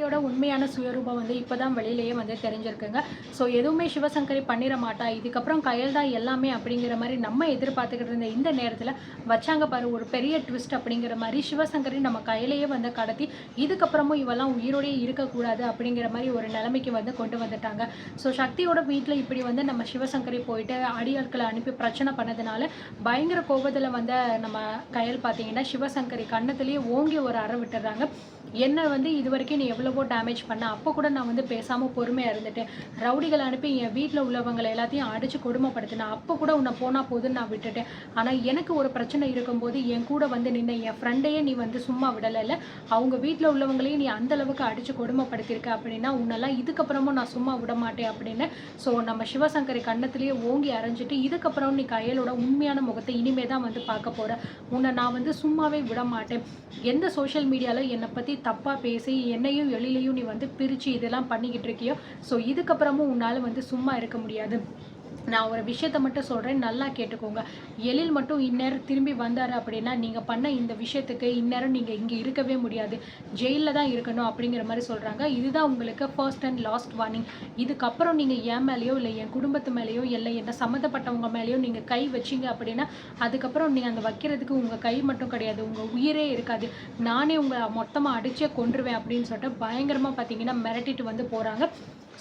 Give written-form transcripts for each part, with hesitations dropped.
சிவசங்கரியோட உண்மையான சுயரூபம் வந்து இப்போ தான் வெளியிலேயே வந்து தெரிஞ்சிருக்குங்க. ஸோ எதுவுமே சிவசங்கரி பண்ணிட மாட்டா, இதுக்கப்புறம் கயல் தான் எல்லாமே அப்படிங்கிற மாதிரி நம்ம எதிர்பார்த்துக்கிட்டு இருந்த இந்த நேரத்தில் வச்சாங்க பாரு ஒரு பெரிய ட்விஸ்ட் அப்படிங்கிற மாதிரி. சிவசங்கரி நம்ம கையிலேயே வந்து கடத்தி இதுக்கப்புறமும் இவெல்லாம் உயிரோடயே இருக்கக்கூடாது அப்படிங்கிற மாதிரி ஒரு நிலைமைக்கு வந்து கொண்டு வந்துட்டாங்க. ஸோ சக்தியோட வீட்டில் இப்படி வந்து நம்ம சிவசங்கரி போயிட்டு அடியாட்களை அனுப்பி பிரச்சனை பண்ணதுனால பயங்கர கோபத்தில் வந்த நம்ம கயல் பார்த்தீங்கன்னா சிவசங்கரி கன்னத்திலேயே ஓங்கி ஒரு அறை விட்டுறாங்க. என்ன வந்து இது வரைக்கும் நீ எவ்வளவோ டேமேஜ் பண்ண, அப்போ கூட நான் வந்து பேசாமல் பொறுமையாக இருந்துட்டேன். ரவுடிகளை அனுப்பி என் வீட்டில் உள்ளவங்களை எல்லாத்தையும் அடித்து கொடுமைப்படுத்தினேன், அப்போ கூட உன்னை போனால் போதுன்னு நான் விட்டுட்டேன். ஆனால் எனக்கு ஒரு பிரச்சனை இருக்கும்போது என் கூட வந்து நின்று என் ஃப்ரெண்டையே நீ வந்து சும்மா விடலை, அவங்க வீட்டில் உள்ளவங்களையும் நீ அந்தளவுக்கு அடித்து கொடுமைப்படுத்தியிருக்க அப்படின்னா உன்னெல்லாம் இதுக்கப்புறமும் நான் சும்மா விட மாட்டேன் அப்படின்னு. ஸோ நம்ம சிவசங்கரி கன்னத்திலேயே ஓங்கி அரைஞ்சிட்டு இதுக்கப்புறம் நீ கையலோட உண்மையான முகத்தை இனிமே தான் வந்து பார்க்க போகிறேன், உன்னை நான் வந்து சும்மாவே விட மாட்டேன். எந்த சோஷியல் மீடியாவில் என்னை பற்றி தப்பாக பேசி என்னையும் எழிலையும் நீ வந்து பிரித்து இதெல்லாம் பண்ணிக்கிட்டு இருக்கியோ, ஸோ இதுக்கப்புறமும் உன்னால் வந்து சும்மா இருக்க முடியாது. நான் ஒரு விஷயத்த மட்டும் சொல்கிறேன், நல்லா கேட்டுக்கோங்க. எழில் மட்டும் இந்நேரம் திரும்பி வந்தார் அப்படின்னா நீங்கள் பண்ண இந்த விஷயத்துக்கு இந்நேரம் நீங்கள் இங்கே இருக்கவே முடியாது, ஜெயிலில் தான் இருக்கணும் அப்படிங்கிற மாதிரி சொல்கிறாங்க. இதுதான் உங்களுக்கு ஃபர்ஸ்ட் அண்ட் லாஸ்ட் வார்னிங். இதுக்கப்புறம் நீங்கள் என் மேலேயோ இல்லை என் குடும்பத்து மேலேயோ இல்லை என்ன சம்மந்தப்பட்டவங்க மேலேயோ நீங்கள் கை வச்சிங்க அப்படின்னா அதுக்கப்புறம் நீங்கள் அந்த வைக்கிறதுக்கு உங்கள் கை மட்டும் கிடையாது, உங்கள் உயிரே இருக்காது, நானே உங்களை மொத்தமாக அடிச்சே கொன்றுவேன் அப்படின்னு சொல்லிட்டு பயங்கரமாக பார்த்தீங்கன்னா மிரட்டிட்டு வந்து போகிறாங்க.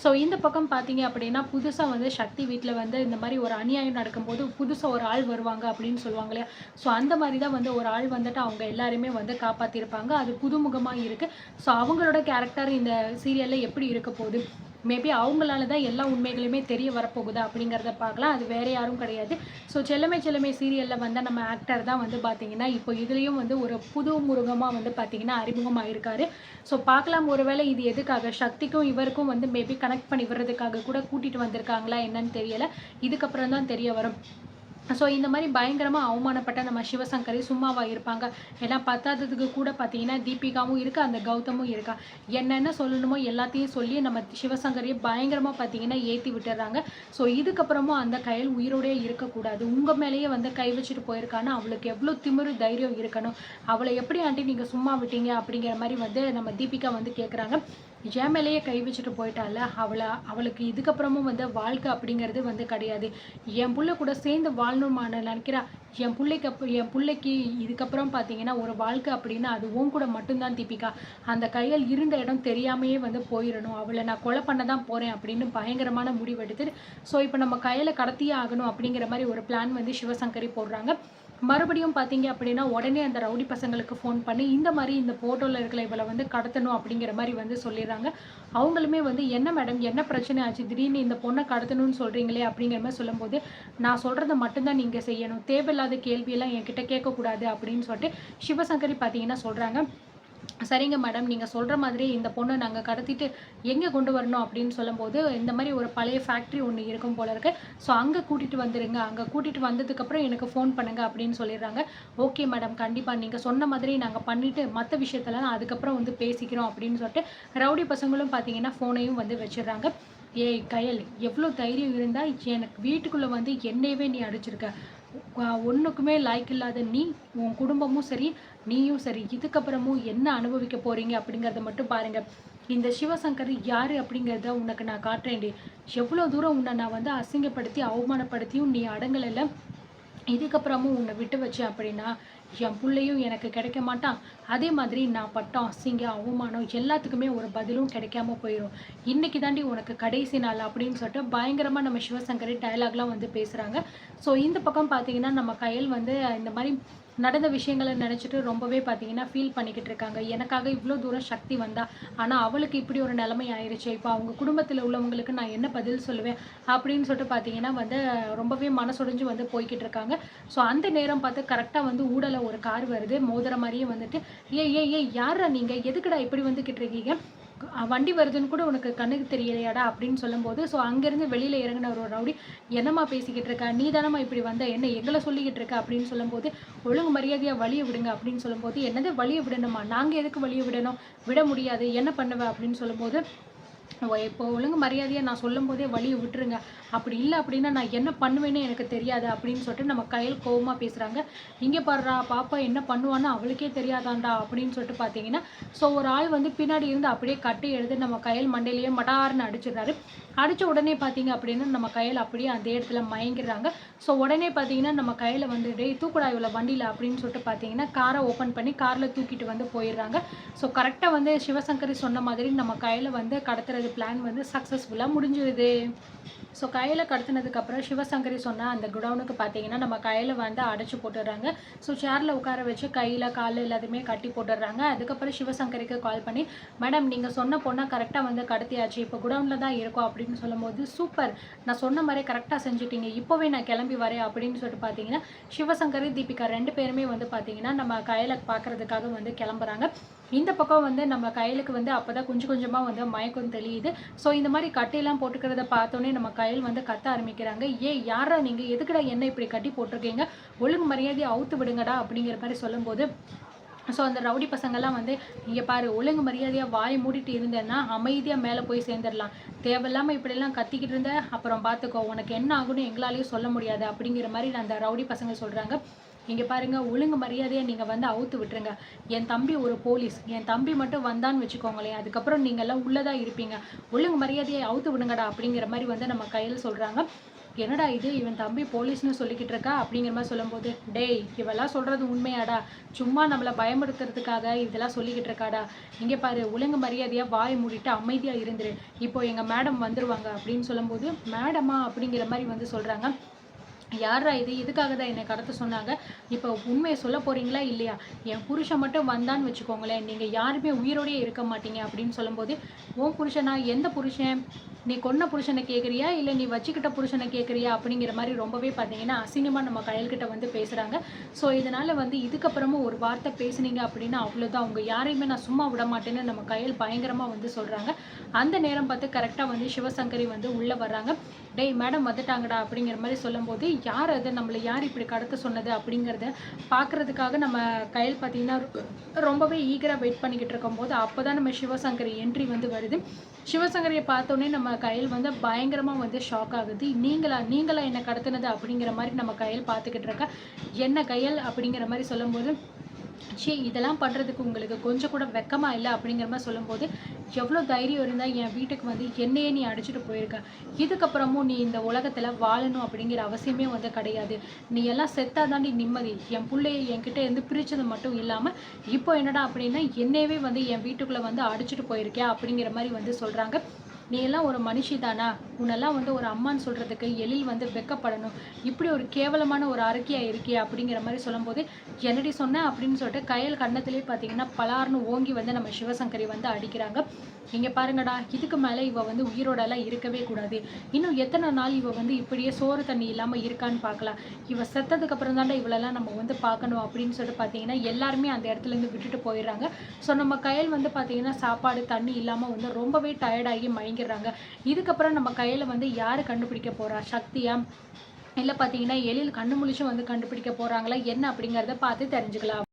ஸோ இந்த பக்கம் பார்த்தீங்க அப்படின்னா புதுசாக வந்து சக்தி வீட்டில் வந்து இந்த மாதிரி ஒரு அநியாயம் நடக்கும்போது புதுசாக ஒரு ஆள் வருவாங்க அப்படின்னு சொல்லுவாங்க இல்லையா. ஸோ அந்த மாதிரி தான் வந்து ஒரு ஆள் வந்துட்டு அவங்க எல்லாருமே வந்து காப்பாற்றிருப்பாங்க. அது புதுமுகமாக இருக்குது. ஸோ அவங்களோட கேரக்டர் இந்த சீரியலில் எப்படி இருக்க போகுது, மேபி அவங்களால தான் எல்லா உண்மைகளுமே தெரிய வரப்போகுதா அப்படிங்கிறத பார்க்கலாம். அது வேறு யாரும் கிடையாது. ஸோ செல்லமே செல்லமே சீரியலில் வந்து நம்ம ஆக்டர் தான் வந்து பார்த்திங்கன்னா இப்போ இதுலேயும் வந்து ஒரு புது முருகமாக வந்து பார்த்திங்கன்னா அறிமுகமாக இருக்கார். ஸோ பார்க்கலாம், ஒருவேளை இது எதுக்காக சக்திக்கும் இவருக்கும் வந்து மேபி கனெக்ட் பண்ணி விடுறதுக்காக கூட கூட்டிகிட்டு வந்திருக்காங்களா என்னன்னு தெரியலை, இதுக்கப்புறம் தான் தெரிய வரும். ஸோ இந்த மாதிரி பயங்கரமாக அவமானப்பட்ட நம்ம சிவசங்கரி சும்மாவாக இருப்பாங்க. ஏன்னா பத்தாததுக்கு கூட பார்த்தீங்கன்னா தீபிகாவும் இருக்குது, அந்த கௌதமும் இருக்கா. என்னென்ன சொல்லணுமோ எல்லாத்தையும் சொல்லி நம்ம சிவசங்கரியை பயங்கரமாக பார்த்தீங்கன்னா ஏற்றி விட்டுறாங்க. ஸோ இதுக்கப்புறமும் அந்த கயல் உயிரோடே இருக்கக்கூடாது, உங்கள் மேலேயே வந்து கை வச்சுட்டு போயிருக்கான்னு அவளுக்கு எவ்வளோ திமிரு தைரியம் இருக்கணும், அவளை எப்படி ஆண்டி நீங்கள் சும்மா விட்டீங்க அப்படிங்கிற மாதிரி வந்து நம்ம தீபிகா வந்து கேட்குறாங்க. என் மேலேயே கை வச்சுட்டு போயிட்டால, அவளுக்கு இதுக்கப்புறமும் வந்து வாழ்க்கை அப்படிங்கிறது வந்து கிடையாது, என் பிள்ளை கூட சேர்ந்து வாழணுமான்னு நினைக்கிறா. என் பிள்ளைக்கு இதுக்கப்புறம் பார்த்தீங்கன்னா ஒரு வாழ்க்கை அப்படின்னா அது உன் கூட மட்டும்தான் தீபிகா. அந்த கையில் இருந்த இடம் தெரியாமையே வந்து போயிடணும், அவளை நான் கொலை பண்ண தான் போகிறேன் அப்படின்னு பயங்கரமான முடிவெடுத்து ஸோ இப்போ நம்ம கையில் கடத்தியே ஆகணும் அப்படிங்கிற மாதிரி ஒரு பிளான் வந்து சிவசங்கரி போடுறாங்க. மறுபடியும் பார்த்தீங்க அப்படின்னா உடனே அந்த ரவுடி பசங்களுக்கு ஃபோன் பண்ணி இந்த மாதிரி இந்த ஃபோட்டோவில் இருக்கிற இவளை வந்து கடத்தணும் அப்படிங்கிற மாதிரி வந்து சொல்லிடுறாங்க. அவங்களுமே வந்து என்ன மேடம் என்ன பிரச்சனை ஆச்சு, திடீர்னு இந்த பொண்ணை கடத்தணும்னு சொல்கிறீங்களே அப்படிங்கிற மாதிரி சொல்லும்போது நான் சொல்கிறத மட்டும்தான் நீங்கள் செய்யணும், தேவையில்லாத கேள்வியெல்லாம் என்கிட்ட கேட்கக்கூடாது அப்படின்னு சொல்லிட்டு சிவசங்கரி பார்த்தீங்கன்னா சொல்கிறாங்க. சரிங்க மேடம், நீங்கள் சொல்கிற மாதிரி இந்த பொண்ணை நாங்கள் கடத்திட்டு எங்கே கொண்டு வரணும் அப்படின்னு சொல்லும்போது இந்த மாதிரி ஒரு பழைய ஃபேக்ட்ரி ஒன்று இருக்கும் போல இருக்குது, ஸோ அங்கே கூட்டிகிட்டு வந்துடுங்க, அங்கே கூட்டிகிட்டு வந்ததுக்கப்புறம் எனக்கு ஃபோன் பண்ணுங்கள் அப்படின்னு சொல்லிடுறாங்க. ஓகே மேடம், கண்டிப்பாக நீங்கள் சொன்ன மாதிரி நாங்கள் பண்ணிவிட்டு மற்ற விஷயத்தெல்லாம் அதுக்கப்புறம் வந்து பேசிக்கிறோம் அப்படின்னு சொல்லிட்டு ரவுடி பசங்களும் பார்த்தீங்கன்னா ஃபோனையும் வந்து வச்சிடுறாங்க. ஏய் கயல், எவ்வளோ தைரியம் இருந்தால் எனக்கு வீட்டுக்குள்ளே வந்து என்னையவே நீ அடிச்சிருக்க, ஒன்றுக்குமே லாய்க்கு இல்லாத நீ, உன் குடும்பமும் சரி நீயும் சரி இதுக்கப்புறமும் என்ன அனுபவிக்க போகிறீங்க அப்படிங்கிறத மட்டும் பாருங்கள். இந்த சிவசங்கர் யார் அப்படிங்கிறத உனக்கு நான் காட்டுறேன்டி, எவ்வளோ தூரம் உன்னை நான் வந்து அசிங்கப்படுத்தி அவமானப்படுத்தியும் நீ அடங்கலைல, இதுக்கப்புறமும் உன்னை விட்டு வச்சேன் அப்படின்னா என் பிள்ளையும் எனக்கு கிடைக்க மாட்டான், அதே மாதிரி நான் பட்டம் அசிங்கம் அவமானம் எல்லாத்துக்குமே ஒரு பதிலும் கிடைக்காம போயிடும், இன்றைக்கி தாண்டி உனக்கு கடைசி நாள் அப்படின்னு சொல்லிட்டு பயங்கரமாக நம்ம சிவசங்கரி டயலாக்லாம் வந்து பேசுகிறாங்க. ஸோ இந்த பக்கம் பார்த்தீங்கன்னா நம்ம கயல் வந்து இந்த மாதிரி நடந்த விஷயங்களை நினச்சிட்டு ரொம்பவே பார்த்தீங்கன்னா ஃபீல் பண்ணிக்கிட்டு இருக்காங்க. எனக்காக இவ்வளோ தூரம் சக்தி வந்தா, ஆனால் அவளுக்கு இப்படி ஒரு நிலைமை ஆயிடுச்சு, இப்போ அவங்க குடும்பத்தில் உள்ளவங்களுக்கு நான் என்ன பதில் சொல்லுவேன் அப்படின்னு சொல்லிட்டு பார்த்தீங்கன்னா வந்து ரொம்பவே மனசுடைஞ்சு வந்து போய்கிட்டு இருக்காங்க. ஸோ அந்த நேரம் பார்த்து கரெக்டாக வந்து ஊடலை ஒரு கார் வருது, மோதிர மாதிரியே வந்துட்டு ஏய் யாரா நீங்கள், எதுக்குடா இப்படி வந்துக்கிட்டு இருக்கீங்க, வண்டி வருதுன்னு கூட உனக்கு கண்ணுக்கு தெரியலையாடா அப்படின்னு சொல்லும்போது ஸோ அங்கேருந்து வெளியில் இறங்கின ஒரு ரவுடி என்னம்மா பேசிக்கிட்டு இருக்கா, நீ தானம்மா இப்படி வந்த, என்ன எங்களை சொல்லிக்கிட்டு இருக்க அப்படின்னு சொல்லும்போது ஒழுங்கு மரியாதையாக வழியை விடுங்க அப்படின்னு சொல்லும்போது என்னது வழியை விடணுமா, நாங்கள் எதுக்கு வழியை விடணும், விட முடியாது, என்ன பண்ணுவேன் அப்படின்னு சொல்லும்போது இப்போ ஒழுங்கு மரியாதையாக நான் சொல்லும்போதே வழிய விட்டுருங்க. அப்படி இல்ல அப்படின்னா நான் என்ன பண்ணுவேன்னே எனக்கு தெரியாது அப்படின்னு சொல்லிட்டு நம்ம கையல் கோவமா பேசுறாங்க. இங்க பாருடா பாப்பா என்ன பண்ணுவான்னு அவளுக்கே தெரியாதான்டா அப்படின்னு சொல்லிட்டு பார்த்தீங்கன்னா, ஸோ ஒரு ஆள் வந்து பின்னாடி இருந்து அப்படியே கட்டி எடுத்து நம்ம கையல் மண்டையிலேயே மடார்ன்னு அடிச்சிடுறாரு. அடிச்ச உடனே பார்த்தீங்க அப்படின்னா நம்ம கையல் அப்படியே அந்த இடத்துல மயங்கிடுறாங்க. ஸோ உடனே பார்த்தீங்கன்னா நம்ம கையில வந்து டேய் தூக்குடா இவள வண்டியில அப்படின்னு சொல்லிட்டு பார்த்தீங்கன்னா காரை ஓப்பன் பண்ணி கார்ல தூக்கிட்டு வந்து போயிடுறாங்க. ஸோ கரெக்டாக வந்து சிவசங்கரி சொன்ன மாதிரி நம்ம கையில வந்து கடத்துறது பிளான் வந்து சக்ஸஸ்ஃபுல்லாக முடிஞ்சிருது. ஸோ கையில் கடத்தினதுக்கப்புறம் சிவசங்கரி சொன்ன அந்த குடவுனுக்கு பார்த்தீங்கன்னா நம்ம கையில் வந்து அடைச்சி போட்டுடுறாங்க. ஸோ சேரில் உட்கார வச்சு கையில் கால் எல்லாத்தையுமே கட்டி போட்டுடுறாங்க. அதுக்கப்புறம் சிவசங்கரிக்கு கால் பண்ணி மேடம் நீங்கள் சொன்ன பொண்ணை கரெக்டாக வந்து கடத்தியாச்சு, இப்போ குடவுனில் தான் இருக்கோம் அப்படின்னு சொல்லும்போது சூப்பர் நான் சொன்ன மாதிரி கரெக்டாக செஞ்சுட்டீங்க, இப்போவே நான் கிளம்பி வரேன் அப்படின்னு சொல்லிட்டு பார்த்தீங்கன்னா சிவசங்கரி தீபிகா 2 பேருமே வந்து பார்த்தீங்கன்னா நம்ம கையில் பார்க்குறதுக்காக வந்து கிளம்புறாங்க. இந்த பக்கம் வந்து நம்ம கையிலுக்கு வந்து அப்போ தான் கொஞ்சம் கொஞ்சமாக வந்து மயக்கம் தெளியுது. ஸோ இந்த மாதிரி கட்டையெல்லாம் போட்டுக்கிறத பார்த்தோன்னே நம்ம கையில் வந்து கத்த ஆரம்பிக்கிறாங்க. ஏய் யாரா நீங்கள், எதுக்குடா என்ன இப்படி கட்டி போட்டிருக்கீங்க, ஒழுங்கு மரியாதையை அவுத்து விடுங்கடா அப்படிங்கிற மாதிரி சொல்லும்போது ஸோ அந்த ரவுடி பசங்கள்லாம் வந்து இங்கே பாரு ஒழுங்கு மரியாதையாக வாய் மூடிட்டு இருந்தேன்னா அமைதியாக மேலே போய் சேர்ந்துடலாம், தேவையில்லாமல் இப்படிலாம் கத்திக்கிட்டு இருந்த அப்புறம் பார்த்துக்கோ உனக்கு என்ன ஆகுன்னு எங்களாலேயும் சொல்ல முடியாது அப்படிங்கிற மாதிரி அந்த ரவுடி பசங்க சொல்கிறாங்க. இங்கே பாருங்க ஒழுங்கு மரியாதையாக நீங்கள் வந்து அவுத்து விட்டுருங்க, என் தம்பி ஒரு போலீஸ், என் தம்பி மட்டும் வந்தான்னு வச்சுக்கோங்களேன் அதுக்கப்புறம் நீங்கள்லாம் உள்ளதாக இருப்பீங்க, ஒழுங்கு மரியாதையை அவுத்து விடுங்கடா அப்படிங்கிற மாதிரி வந்து நம்ம கையில் சொல்கிறாங்க. என்னடா இது இவன் தம்பி போலீஸ்னு சொல்லிக்கிட்டு இருக்கா அப்படிங்கிற மாதிரி சொல்லும்போது டேய் இவெல்லாம் சொல்கிறது உண்மையாடா, சும்மா நம்மளை பயமுறுத்துறதுக்காக இதெல்லாம் சொல்லிக்கிட்டு இருக்காடா, இங்கே பாரு ஒழுங்கு மரியாதையாக வாய் மூடிட்டு அமைதியாக இருந்துரு, இப்போ எங்கள் மேடம் வந்துருவாங்க அப்படின்னு சொல்லும்போது மேடமா அப்படிங்கிற மாதிரி வந்து சொல்கிறாங்க. யாரா இது, இதுக்காக தான் என்னை கடத்த சொன்னாங்க, இப்போ உண்மையை சொல்ல போகிறீங்களா இல்லையா, என் புருஷன் மட்டும் வந்தான்னு வச்சுக்கோங்களேன் நீங்கள் யாருமே உயிரோடையே இருக்க மாட்டீங்க அப்படின்னு சொல்லும்போது உன் புருஷனா, எந்த புருஷன், நீ கொன்ன புருஷனை கேட்குறியா இல்லை நீ வச்சுக்கிட்ட புருஷனை கேட்குறியா அப்படிங்கிற மாதிரி ரொம்பவே பார்த்தீங்கன்னா அசிங்கமாக நம்ம கையல்கிட்ட வந்து பேசுகிறாங்க. ஸோ இதனால் வந்து இதுக்கப்புறமும் ஒரு வார்த்தை பேசுனீங்க அப்படின்னா அவ்வளோதான், அவங்க யாரையுமே நான் சும்மா விட மாட்டேன்னு நம்ம கையல் பயங்கரமாக வந்து சொல்கிறாங்க. அந்த நேரம் பார்த்து கரெக்டாக வந்து சிவசங்கரி வந்து உள்ளே வர்றாங்க. டேய் மேடம் வந்துட்டாங்கடா அப்படிங்கிற மாதிரி சொல்லும்போது யார் அது, நம்மளை யார் இப்படி கடத்த சொன்னது அப்படிங்கிறத பார்க்குறதுக்காக நம்ம கையில் பார்த்தீங்கன்னா ரொம்பவே ஈகராக வெயிட் பண்ணிக்கிட்டு இருக்கும்போது அப்போ தான் நம்ம சிவசங்கரி என்ட்ரி வந்து வருது. சிவசங்கரியை பார்த்தோன்னே நம்ம கையில் வந்து பயங்கரமாக வந்து ஷாக் ஆகுது. நீங்களா என்னை கடத்தினது அப்படிங்கிற மாதிரி நம்ம கையில் பார்த்துக்கிட்டு இருக்கா. என்ன கையல் அப்படிங்கிற மாதிரி சொல்லும்போது இதெல்லாம் பண்ணுறதுக்கு உங்களுக்கு கொஞ்சம் கூட வெக்கமாக இல்லை அப்படிங்கிற மாதிரி சொல்லும்போது எவ்வளோ தைரியம் இருந்தால் என் வீட்டுக்கு வந்து என்னையே நீ அடிச்சுட்டு போயிருக்க, இதுக்கப்புறமும் நீ இந்த உலகத்தில் வாழணும் அப்படிங்கிற அவசியமே வந்து கிடையாது, நீ எல்லாம் செத்தா தாண்டி நிம்மதி, என் பிள்ளைய என்கிட்ட இருந்து பிரித்தது மட்டும் இல்லாமல் இப்போ என்னடா அப்படின்னா என்னையவே வந்து என் வீட்டுக்குள்ளே வந்து அடிச்சுட்டு போயிருக்கியா அப்படிங்கிற மாதிரி வந்து சொல்கிறாங்க. நீ எல்லாம் ஒரு மனுஷி தானா, உன்னெல்லாம் வந்து ஒரு அம்மான்னு சொல்கிறதுக்கு எழில் வந்து வெக்கப்படணும், இப்படி ஒரு கேவலமான ஒரு அறிக்கையாக இருக்கே அப்படிங்கிற மாதிரி சொல்லும்போது என்னடி சொன்னேன் அப்படின்னு சொல்லிட்டு கையல் கண்ணத்துலேயே பார்த்தீங்கன்னா பலார்னு ஓங்கி வந்து நம்ம சிவசங்கரி வந்து அடிக்கிறாங்க. இங்கே பாருங்கடா இதுக்கு மேலே இவ வந்து உயிரோடெல்லாம் இருக்கவே கூடாது, இன்னும் எத்தனை நாள் இவ வந்து இப்படியே சோறு தண்ணி இல்லாமல் இருக்கான்னு பார்க்கலாம், இவ செத்ததுக்கு அப்புறம் தாண்டா இவளெல்லாம் நம்ம வந்து பார்க்கணும் அப்படின்னு சொல்லிட்டு பார்த்தீங்கன்னா எல்லாருமே அந்த இடத்துலேருந்து விட்டுட்டு போயிடுறாங்க. ஸோ நம்ம கையில் வந்து பார்த்தீங்கன்னா சாப்பாடு தண்ணி இல்லாமல் வந்து ரொம்பவே டயர்டாகி மயங்கிடுறாங்க. இதுக்கப்புறம் நம்ம கையில் வந்து யார் கண்டுபிடிக்க போகிறா, சக்தியா இல்லை பார்த்தீங்கன்னா எழில் கண்ணு முழிச்சும் வந்து கண்டுபிடிக்க போகிறாங்களா என்ன அப்படிங்கிறத பார்த்து தெரிஞ்சுக்கலாம்.